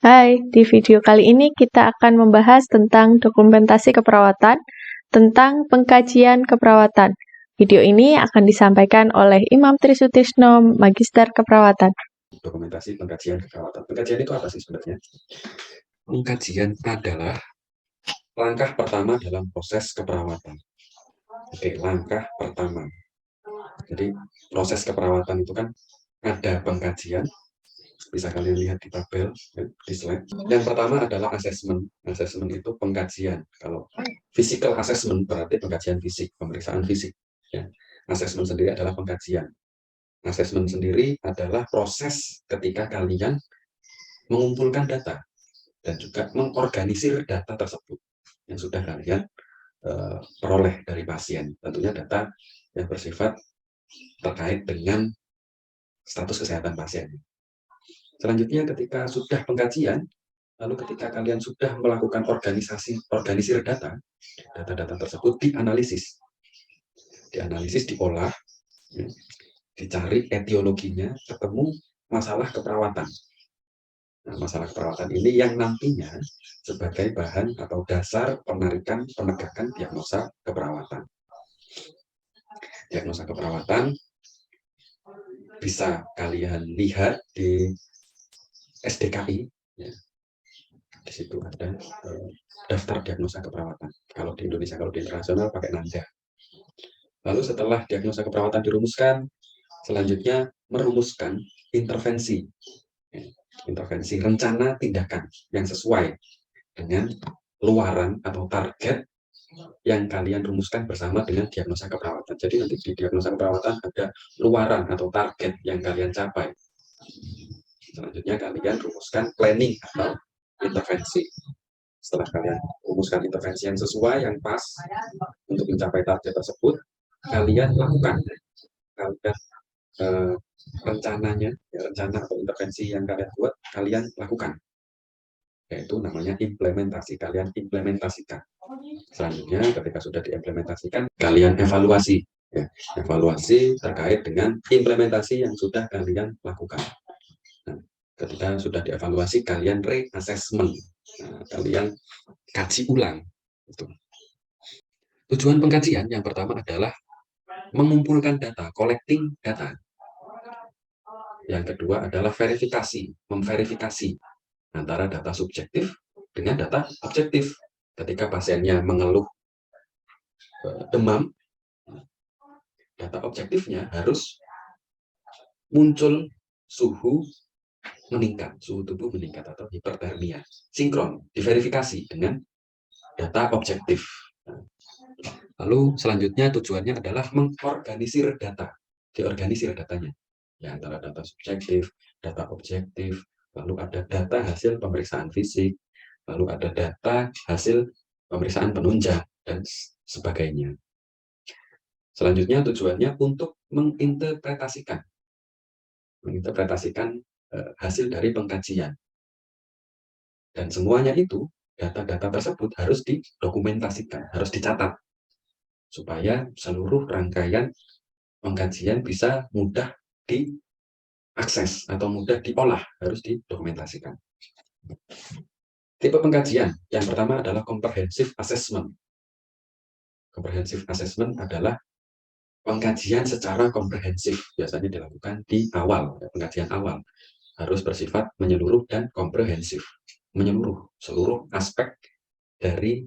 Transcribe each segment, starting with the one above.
Hai, di video kali ini kita akan membahas tentang dokumentasi keperawatan, tentang pengkajian keperawatan. Video ini akan disampaikan oleh Imam Trisutisno, Magister Keperawatan. Dokumentasi pengkajian keperawatan. Pengkajian itu apa sih sebenarnya? Pengkajian adalah langkah pertama dalam proses keperawatan. Oke, langkah pertama. Jadi proses keperawatan itu kan ada pengkajian, bisa kalian lihat di tabel, di slide. Yang pertama adalah asesmen. Asesmen itu pengkajian. Kalau physical assessment berarti pengkajian fisik, pemeriksaan fisik. Ya. Asesmen sendiri adalah pengkajian. Asesmen sendiri adalah proses ketika kalian mengumpulkan data dan juga mengorganisir data tersebut yang sudah kalian peroleh dari pasien. Tentunya data yang bersifat terkait dengan status kesehatan pasien. Selanjutnya ketika sudah pengkajian, lalu ketika kalian sudah melakukan organisir data tersebut dianalisis. Dianalisis, diolah, dicari etiologinya, ketemu masalah keperawatan. Nah, masalah keperawatan ini yang nantinya sebagai bahan atau dasar penegakan diagnosa keperawatan. Diagnosa keperawatan bisa kalian lihat di SDKI. Ya. Di situ ada daftar diagnosa keperawatan. Kalau di Indonesia, kalau di internasional pakai NANDA. Lalu setelah diagnosa keperawatan dirumuskan, selanjutnya merumuskan intervensi. Intervensi rencana tindakan yang sesuai dengan luaran atau target yang kalian rumuskan bersama dengan diagnosa keperawatan. Jadi nanti di diagnosa keperawatan ada luaran atau target yang kalian capai. Selanjutnya kalian rumuskan planning atau intervensi. Setelah kalian rumuskan intervensi yang sesuai, yang pas untuk mencapai target tersebut, kalian lakukan. Kalian rencananya, rencana atau intervensi yang kalian buat, kalian lakukan. Yaitu namanya implementasi. Kalian implementasikan. Selanjutnya ketika sudah diimplementasikan, kalian evaluasi. Ya, evaluasi terkait dengan implementasi yang sudah kalian lakukan. Nah, ketika sudah dievaluasi, kalian reassessment. Nah, kalian kaji ulang. Itu. Tujuan pengkajian yang pertama adalah mengumpulkan data, collecting data. Yang kedua adalah verifikasi, memverifikasi antara data subjektif dengan data objektif. Ketika pasiennya mengeluh demam, data objektifnya harus muncul suhu meningkat, suhu tubuh meningkat atau hipertermia. Sinkron, diverifikasi dengan data objektif. Lalu selanjutnya tujuannya adalah mengorganisir data, diorganisir datanya. Ya, antara data subjektif, data objektif, lalu ada data hasil pemeriksaan fisik, lalu ada data hasil pemeriksaan penunjang, dan sebagainya. Selanjutnya tujuannya untuk menginterpretasikan hasil dari pengkajian. Dan semuanya itu, data-data tersebut harus didokumentasikan, harus dicatat, supaya seluruh rangkaian pengkajian bisa mudah diakses atau mudah diolah, harus didokumentasikan. Tipe pengkajian yang pertama adalah comprehensive assessment. Comprehensive assessment adalah pengkajian secara komprehensif, biasanya dilakukan di awal, pengkajian awal. Harus bersifat menyeluruh dan komprehensif. Menyeluruh, seluruh aspek dari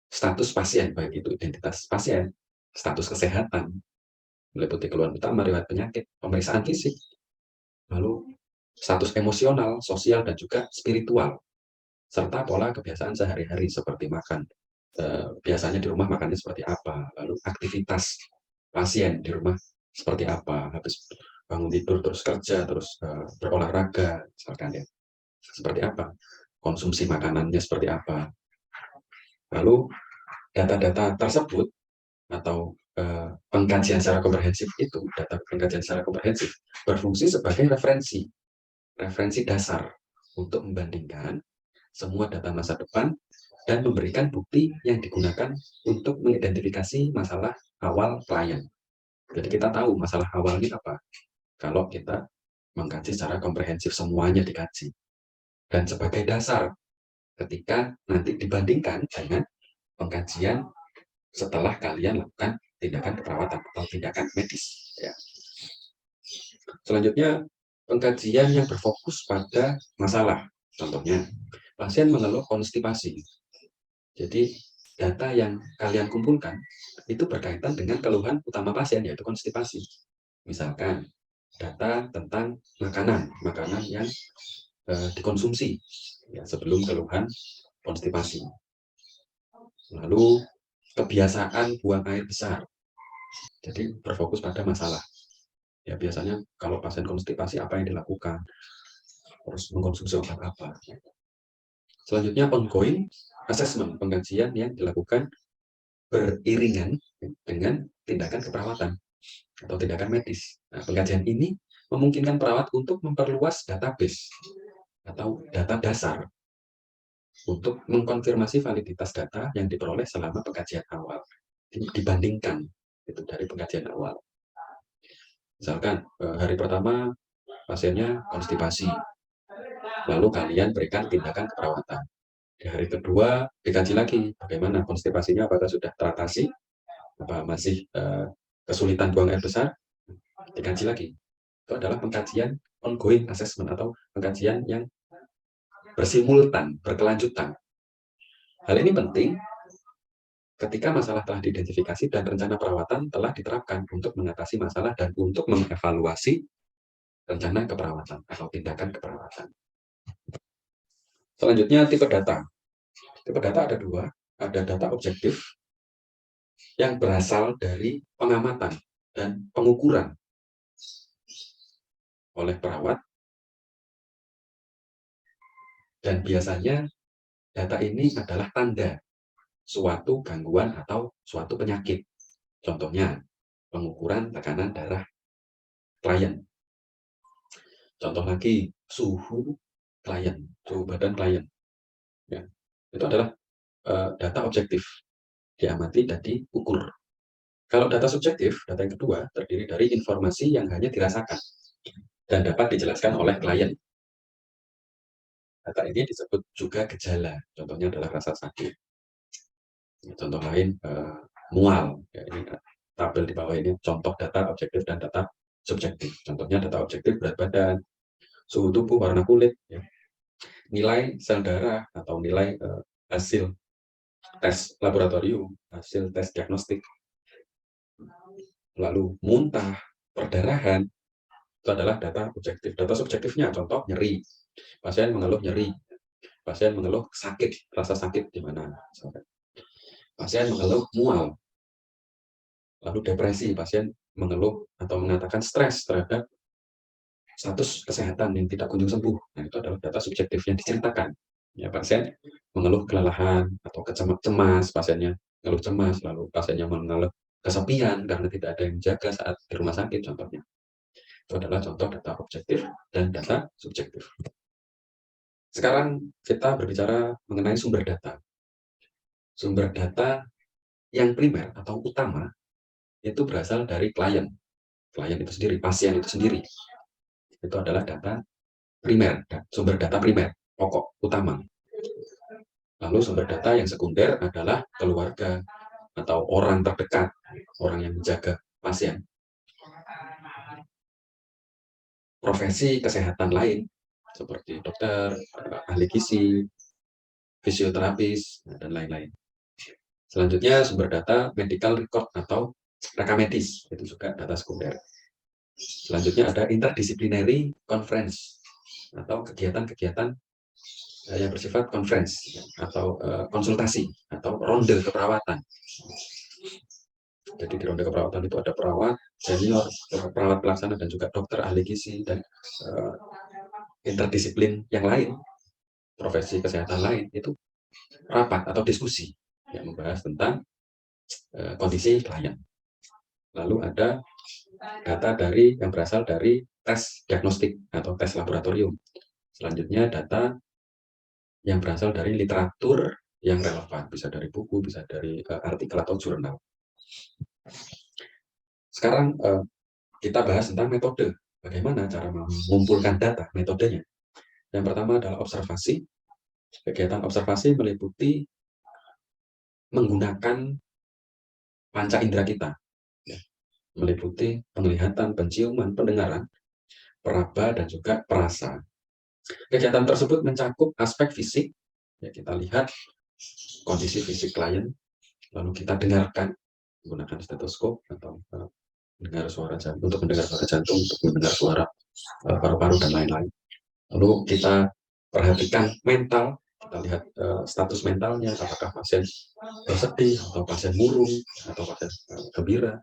status pasien, baik itu identitas pasien, status kesehatan, meliputi keluhan utama, riwayat penyakit, pemeriksaan fisik, lalu status emosional, sosial, dan juga spiritual, serta pola kebiasaan sehari-hari seperti makan. Biasanya di rumah makannya seperti apa, lalu aktivitas pasien di rumah seperti apa, habis bangun tidur terus kerja, terus berolahraga, misalkan ya, seperti apa, konsumsi makanannya seperti apa. Lalu data-data tersebut atau pengkajian secara komprehensif itu, data pengkajian secara komprehensif berfungsi sebagai referensi dasar untuk membandingkan semua data masa depan dan memberikan bukti yang digunakan untuk mengidentifikasi masalah awal klien. Jadi kita tahu masalah awalnya apa kalau kita mengkaji secara komprehensif, semuanya dikaji. dan sebagai dasar ketika nanti dibandingkan dengan pengkajian setelah kalian lakukan tindakan keperawatan atau tindakan medis. Ya. Selanjutnya, pengkajian yang berfokus pada masalah. Contohnya, pasien mengeluh konstipasi. Jadi, data yang kalian kumpulkan itu berkaitan dengan keluhan utama pasien, yaitu konstipasi. Misalkan, data tentang makanan yang dikonsumsi ya, sebelum keluhan konstipasi. Lalu, kebiasaan buang air besar. Jadi, berfokus pada masalah. Ya, biasanya kalau pasien konstipasi, apa yang dilakukan? Harus mengkonsumsi obat apa? Selanjutnya, ongoing assessment, pengkajian yang dilakukan beriringan dengan tindakan keperawatan atau tindakan medis. Nah, pengkajian ini memungkinkan perawat untuk memperluas database atau data dasar untuk mengkonfirmasi validitas data yang diperoleh selama pengkajian awal dibandingkan itu dari pengkajian awal. Misalkan hari pertama pasiennya konstipasi, lalu kalian berikan tindakan keperawatan. Di hari kedua dikaji lagi bagaimana konstipasinya, apakah sudah teratasi, apa masih kesulitan buang air besar, dikaji lagi. Itu adalah pengkajian ongoing assessment atau pengkajian yang bersimultan, berkelanjutan. Hal ini penting ketika masalah telah diidentifikasi dan rencana perawatan telah diterapkan untuk mengatasi masalah dan untuk mengevaluasi rencana keperawatan atau tindakan keperawatan. Selanjutnya, tipe data. Tipe data ada dua, ada data objektif yang berasal dari pengamatan dan pengukuran oleh perawat, dan biasanya data ini adalah tanda suatu gangguan atau suatu penyakit. Contohnya, pengukuran tekanan darah klien. Contoh lagi, suhu klien, suhu badan klien. Ya, itu adalah data objektif, diamati dan diukur. Kalau data subjektif, data yang kedua, terdiri dari informasi yang hanya dirasakan dan dapat dijelaskan oleh klien. Data ini disebut juga gejala, contohnya adalah rasa sakit. Contoh lain, mual. Ya, ini tabel di bawah ini contoh data objektif dan data subjektif. Contohnya data objektif berat badan, suhu tubuh, warna kulit, ya. Nilai sel darah atau nilai hasil tes laboratorium, hasil tes diagnostik. Lalu muntah, perdarahan, itu adalah data objektif. Data subjektifnya, contoh nyeri. Pasien mengeluh nyeri. Pasien mengeluh sakit, rasa sakit di mana. Pasien mengeluh mual. Lalu depresi, pasien mengeluh atau mengatakan stres terhadap status kesehatan yang tidak kunjung sembuh. Nah, itu adalah data subjektif yang diceritakan. Ya, pasien mengeluh kelelahan atau cemas, pasiennya mengeluh cemas, lalu pasiennya mengeluh kesepian karena tidak ada yang jaga saat di rumah sakit, contohnya. Itu adalah contoh data objektif dan data subjektif. Sekarang kita berbicara mengenai sumber data. Sumber data yang primer atau utama itu berasal dari klien. Klien itu sendiri, pasien itu sendiri. Itu adalah data primer, sumber data primer, pokok, utama. Lalu sumber data yang sekunder adalah keluarga atau orang terdekat, orang yang menjaga pasien. Profesi kesehatan lain, seperti dokter, ahli gizi, fisioterapis, dan lain-lain. Selanjutnya sumber data medical record atau rekam medis, itu juga data sekunder. Selanjutnya ada interdisciplinary conference atau kegiatan-kegiatan yang bersifat conference atau konsultasi atau ronde keperawatan. Jadi di ronde keperawatan itu ada perawat senior, perawat pelaksana, dan juga dokter ahli gizi dan interdisiplin yang lain, profesi kesehatan lain, itu rapat atau diskusi yang membahas tentang kondisi klien. Lalu ada data yang berasal dari tes diagnostik atau tes laboratorium. Selanjutnya data yang berasal dari literatur yang relevan, bisa dari buku, bisa dari artikel atau jurnal. Sekarang kita bahas tentang metode. Bagaimana cara mengumpulkan data, metodenya. Yang pertama adalah observasi. Kegiatan observasi meliputi menggunakan panca indera kita, ya, meliputi penglihatan, penciuman, pendengaran, peraba, dan juga perasa. Kegiatan tersebut mencakup aspek fisik, ya, kita lihat kondisi fisik klien, lalu kita dengarkan menggunakan stetoskop atau mendengar suara jantung, untuk mendengar suara jantung, untuk mendengar suara paru-paru dan lain-lain. Lalu kita perhatikan mental, kita lihat status mentalnya, apakah pasien bersedih, atau pasien murung, atau pasien gembira,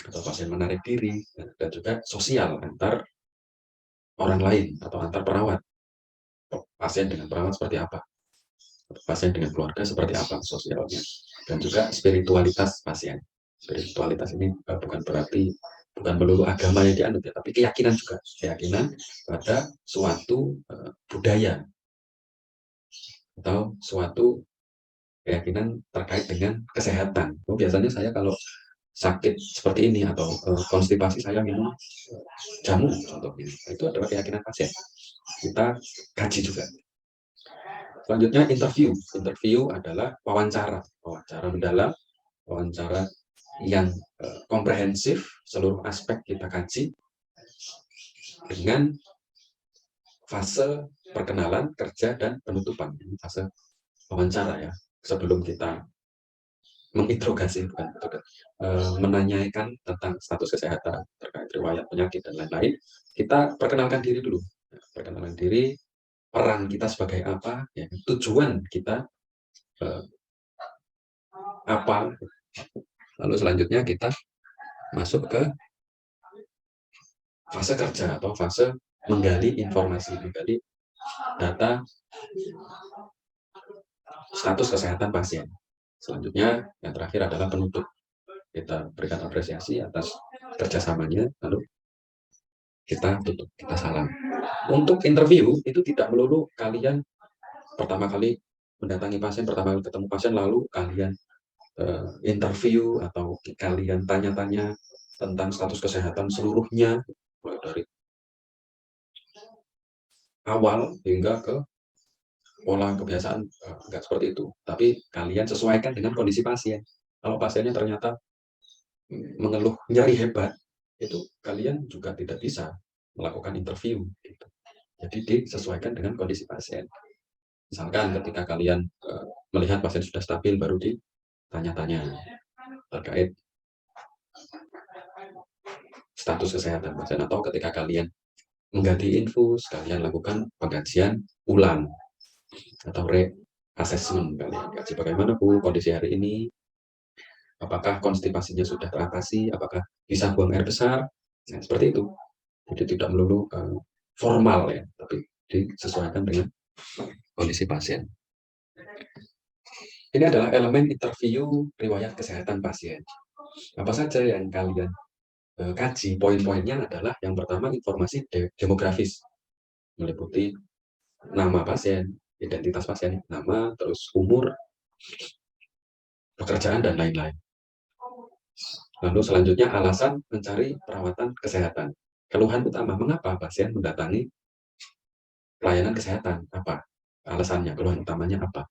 atau pasien menarik diri, dan juga sosial antar orang lain atau antar perawat. Pasien dengan perawat seperti apa, pasien dengan keluarga seperti apa sosialnya, dan juga spiritualitas pasien. Spiritualitas ini bukan melulu agama yang dianut, ya, tapi keyakinan juga, keyakinan pada suatu budaya atau suatu keyakinan terkait dengan kesehatan. Biasanya saya kalau sakit seperti ini atau konstipasi saya minum jamu contohnya, itu adalah keyakinan pasien. Kita kaji juga. Selanjutnya interview. Interview adalah wawancara mendalam, wawancara yang komprehensif, seluruh aspek kita kaji dengan fase perkenalan, kerja, dan penutupan. Ini fase wawancara, ya, sebelum kita menginterogasi, menanyakan tentang status kesehatan terkait riwayat penyakit dan lain-lain. Kita perkenalkan diri dulu, perkenalan diri, peran kita sebagai apa, ya, tujuan kita apa. Lalu selanjutnya kita masuk ke fase kerja atau fase menggali informasi, menggali data status kesehatan pasien. Selanjutnya yang terakhir adalah penutup. Kita berikan apresiasi atas kerjasamanya, lalu kita tutup, kita salam. Untuk interview itu tidak melulu kalian pertama kali mendatangi pasien, pertama kali ketemu pasien, lalu kalian interview atau kalian tanya-tanya tentang status kesehatan seluruhnya, mulai dari awal hingga ke pola kebiasaan, enggak seperti itu. Tapi kalian sesuaikan dengan kondisi pasien. Kalau pasiennya ternyata mengeluh nyeri hebat, itu kalian juga tidak bisa melakukan interview. Gitu. Jadi disesuaikan dengan kondisi pasien. Misalkan ketika kalian melihat pasien sudah stabil, baru ditanya-tanya terkait status kesehatan pasien, atau ketika kalian mengganti infus, kalian lakukan pengkajian ulang atau re-assessment, kalian kaji bagaimana Bu kondisi hari ini, apakah konstipasinya sudah teratasi, apakah bisa buang air besar, nah, seperti itu. Jadi tidak melulu formal, ya, tapi disesuaikan dengan kondisi pasien. Ini adalah elemen interview riwayat kesehatan pasien. Apa saja yang kalian kaji? Poin-poinnya adalah yang pertama informasi demografis, meliputi nama pasien, identitas pasien, nama, terus umur, pekerjaan, dan lain-lain. Lalu selanjutnya alasan mencari perawatan kesehatan. Keluhan utama, mengapa pasien mendatangi pelayanan kesehatan, apa alasannya, keluhan utamanya apa.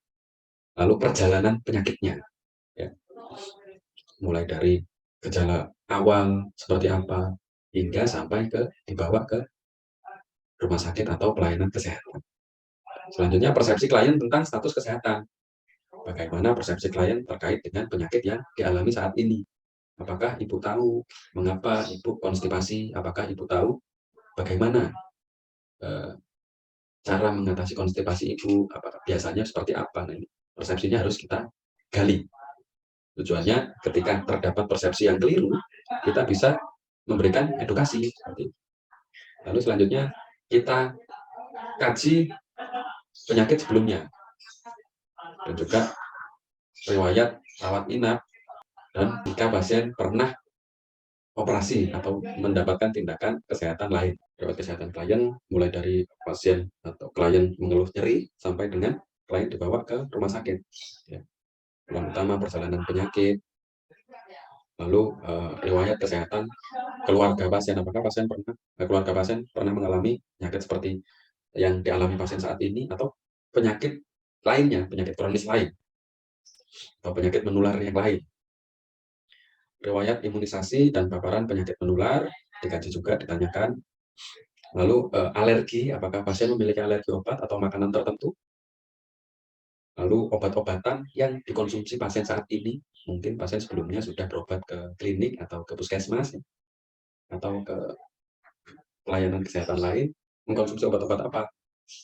Lalu perjalanan penyakitnya, ya, mulai dari gejala awal seperti apa hingga sampai dibawa ke rumah sakit atau pelayanan kesehatan. Selanjutnya persepsi klien tentang status kesehatan. Bagaimana persepsi klien terkait dengan penyakit yang dialami saat ini. Apakah ibu tahu mengapa ibu konstipasi? Apakah ibu tahu bagaimana cara mengatasi konstipasi ibu? Apakah biasanya seperti apa? Nah, ini persepsinya harus kita gali. Tujuannya ketika terdapat persepsi yang keliru, kita bisa memberikan edukasi. Lalu selanjutnya kita kaji penyakit sebelumnya dan juga riwayat rawat inap, dan jika pasien pernah operasi atau mendapatkan tindakan kesehatan lain. Riwayat kesehatan klien mulai dari pasien atau klien mengeluh nyeri sampai dengan klien dibawa ke rumah sakit. Ya. Yang utama perjalanan penyakit, lalu riwayat kesehatan keluarga pasien, apakah keluarga pasien pernah mengalami penyakit seperti yang dialami pasien saat ini atau penyakit lainnya, penyakit kronis lain, atau penyakit menular yang lain. Riwayat imunisasi dan paparan penyakit menular dikaji juga, ditanyakan. Lalu alergi, apakah pasien memiliki alergi obat atau makanan tertentu? Lalu obat-obatan yang dikonsumsi pasien saat ini, mungkin pasien sebelumnya sudah berobat ke klinik atau ke puskesmas, atau ke pelayanan kesehatan lain, mengkonsumsi obat-obat apa?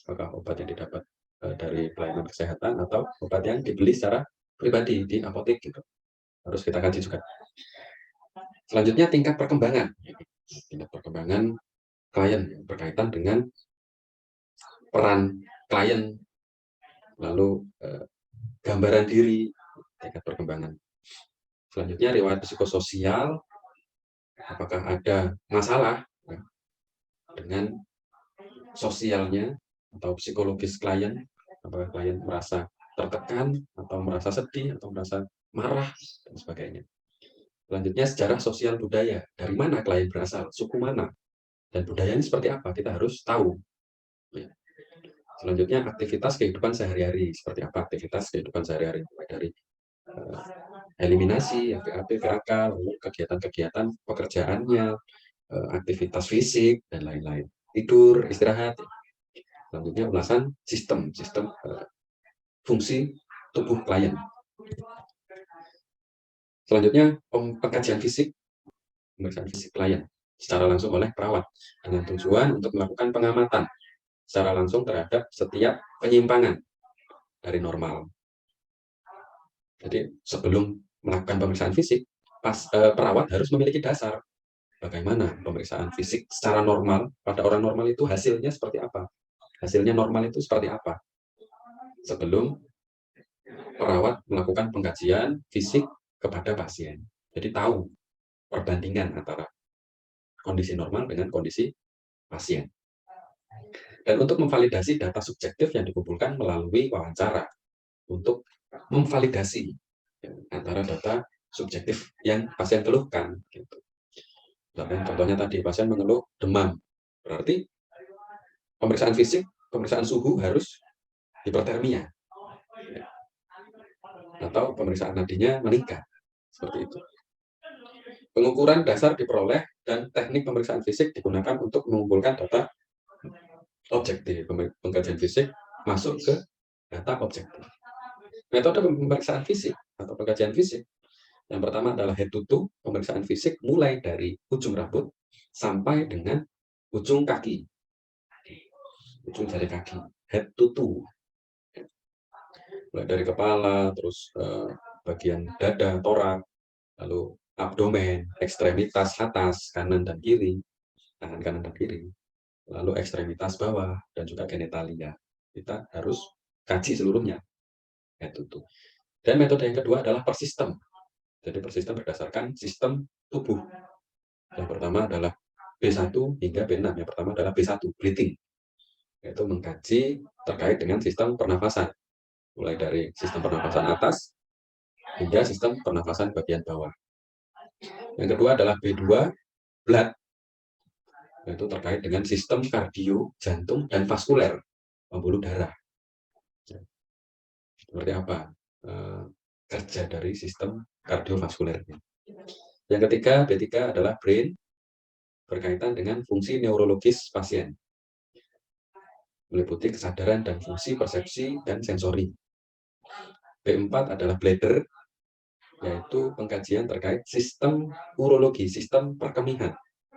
Apakah obat yang didapat dari pelayanan kesehatan atau obat yang dibeli secara pribadi di apotek gitu. Harus kita kaji juga. Selanjutnya tingkat perkembangan. Tingkat perkembangan klien berkaitan dengan peran klien, lalu gambaran diri, tingkat perkembangan. Selanjutnya riwayat psikososial, apakah ada masalah dengan sosialnya atau psikologis klien, apakah klien merasa tertekan atau merasa sedih atau merasa marah dan sebagainya. Selanjutnya sejarah sosial budaya, dari mana klien berasal, suku mana, dan budayanya seperti apa, kita harus tahu. Selanjutnya aktivitas kehidupan sehari-hari, seperti apa aktivitas kehidupan sehari-hari, mulai dari eliminasi, FPAP, PAK, lalu kegiatan-kegiatan pekerjaannya, aktivitas fisik, dan lain-lain. Tidur, istirahat. Selanjutnya ulasan sistem fungsi tubuh klien. Selanjutnya pengkajian fisik, pemeriksaan fisik klien secara langsung oleh perawat dengan tujuan untuk melakukan pengamatan secara langsung terhadap setiap penyimpangan dari normal. Jadi sebelum melakukan pemeriksaan fisik, perawat harus memiliki dasar bagaimana pemeriksaan fisik secara normal pada orang normal itu hasilnya seperti apa, hasilnya normal itu seperti apa, sebelum perawat melakukan pengkajian fisik kepada pasien. Jadi tahu perbandingan antara kondisi normal dengan kondisi pasien. Dan untuk memvalidasi data subjektif yang dikumpulkan melalui wawancara, untuk memvalidasi antara data subjektif yang pasien keluhkan. Gitu. Contohnya tadi, pasien mengeluh demam, berarti pemeriksaan fisik, pemeriksaan suhu harus hipertermia. Atau pemeriksaan nadinya meningkat. Seperti itu. Pengukuran dasar diperoleh dan teknik pemeriksaan fisik digunakan untuk mengumpulkan data objektif. Pengkajian fisik masuk ke data objektif. Metode pemeriksaan fisik atau pengkajian fisik yang pertama adalah head to toe, pemeriksaan fisik mulai dari ujung rambut sampai dengan ujung kaki, ujung jari kaki, head to toe. Mulai dari kepala, terus bagian dada, torak, lalu abdomen, ekstremitas atas, kanan dan kiri, tangan kanan dan kiri, lalu ekstremitas bawah, dan juga genitalia. Kita harus kaji seluruhnya. Itu. Dan metode yang kedua adalah persistem. Jadi persistem berdasarkan sistem tubuh. Yang pertama adalah B1 hingga B6. Yang pertama adalah B1, breathing. Yaitu mengkaji terkait dengan sistem pernafasan. Mulai dari sistem pernafasan atas hingga sistem pernafasan bagian bawah. Yang kedua adalah B2, blood, yaitu terkait dengan sistem kardio, jantung, dan vaskuler, pembuluh darah. Seperti apa kerja dari sistem kardiovaskulernya. Yang ketiga, B3 adalah brain, berkaitan dengan fungsi neurologis pasien, meliputi kesadaran dan fungsi persepsi dan sensori. B4 adalah bladder, yaitu pengkajian terkait sistem urologi, sistem perkemihan,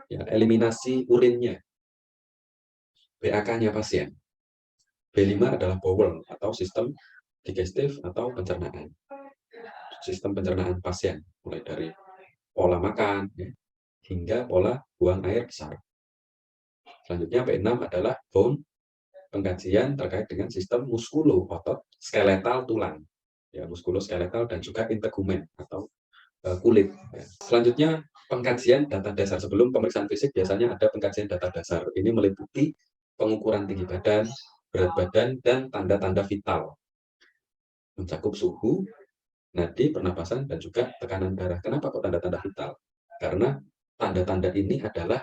ya, eliminasi urinnya, BAK-nya pasien. B5 adalah bowel atau sistem digestif atau pencernaan, sistem pencernaan pasien, mulai dari pola makan ya, hingga pola buang air besar. Selanjutnya B6 adalah bone, pengkajian terkait dengan sistem muskulo otot skeletal tulang, ya, muskuloskeletal dan juga integumen atau kulit. Ya. Selanjutnya pengkajian data dasar. Sebelum pemeriksaan fisik biasanya ada pengkajian data dasar. Ini meliputi pengukuran tinggi badan, berat badan, dan tanda-tanda vital. Mencakup suhu, nadi, pernapasan, dan juga tekanan darah. Kenapa kok tanda-tanda vital? Karena tanda-tanda ini adalah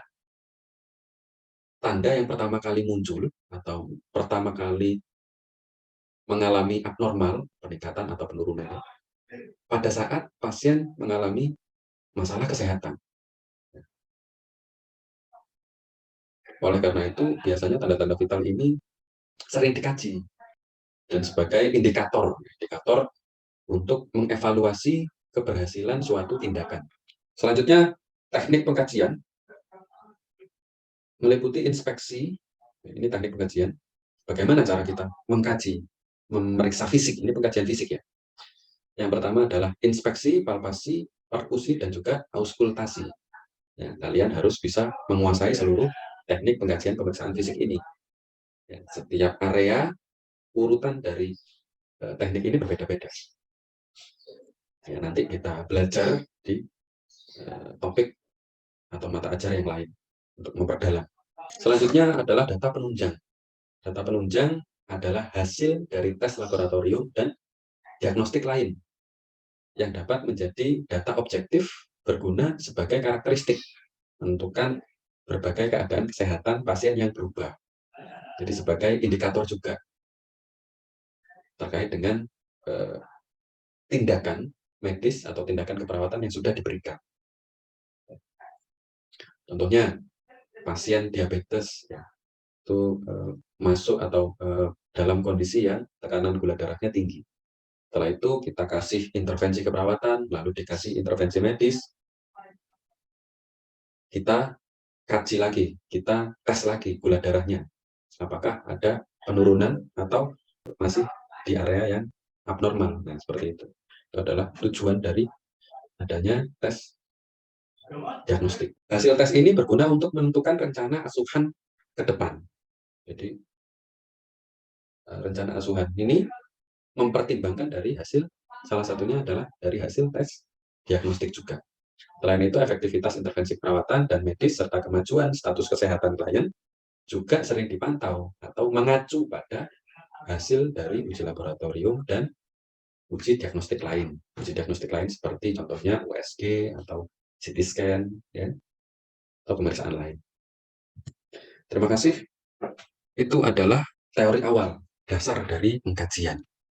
tanda yang pertama kali muncul atau pertama kali mengalami abnormal, peningkatan atau penurunan, pada saat pasien mengalami masalah kesehatan. Oleh karena itu, biasanya tanda-tanda vital ini sering dikaji dan sebagai indikator untuk mengevaluasi keberhasilan suatu tindakan. Selanjutnya, teknik pengkajian meliputi inspeksi. Ini teknik pengkajian. Bagaimana cara kita mengkaji, memeriksa fisik? Ini pengkajian fisik ya. Yang pertama adalah inspeksi, palpasi, perkusi, dan juga auskultasi. Ya, kalian harus bisa menguasai seluruh teknik pengkajian pemeriksaan fisik ini. Ya, setiap area urutan dari teknik ini berbeda-beda. Ya, nanti kita belajar di topik atau mata ajar yang lain untuk memperdalam. Selanjutnya adalah data penunjang. Data penunjang adalah hasil dari tes laboratorium dan diagnostik lain yang dapat menjadi data objektif berguna sebagai karakteristik menentukan berbagai keadaan kesehatan pasien yang berubah. Jadi sebagai indikator juga terkait dengan tindakan medis atau tindakan keperawatan yang sudah diberikan. Contohnya pasien diabetes ya, itu masuk atau dalam kondisi yang tekanan gula darahnya tinggi. Setelah itu kita kasih intervensi keperawatan, lalu dikasih intervensi medis. Kita kaji lagi, kita tes lagi gula darahnya. Apakah ada penurunan atau masih di area yang abnormal. Nah, seperti itu. Itu adalah tujuan dari adanya tes diagnostik. Hasil tes ini berguna untuk menentukan rencana asuhan ke depan. Jadi, rencana asuhan ini mempertimbangkan dari hasil, salah satunya adalah dari hasil tes diagnostik juga. Selain itu, efektivitas intervensi perawatan dan medis serta kemajuan status kesehatan klien juga sering dipantau atau mengacu pada hasil dari uji laboratorium dan uji diagnostik lain. Uji diagnostik lain seperti contohnya USG atau CT scan, ya, atau pemeriksaan lain. Terima kasih. Itu adalah teori awal, dasar dari pengkajian.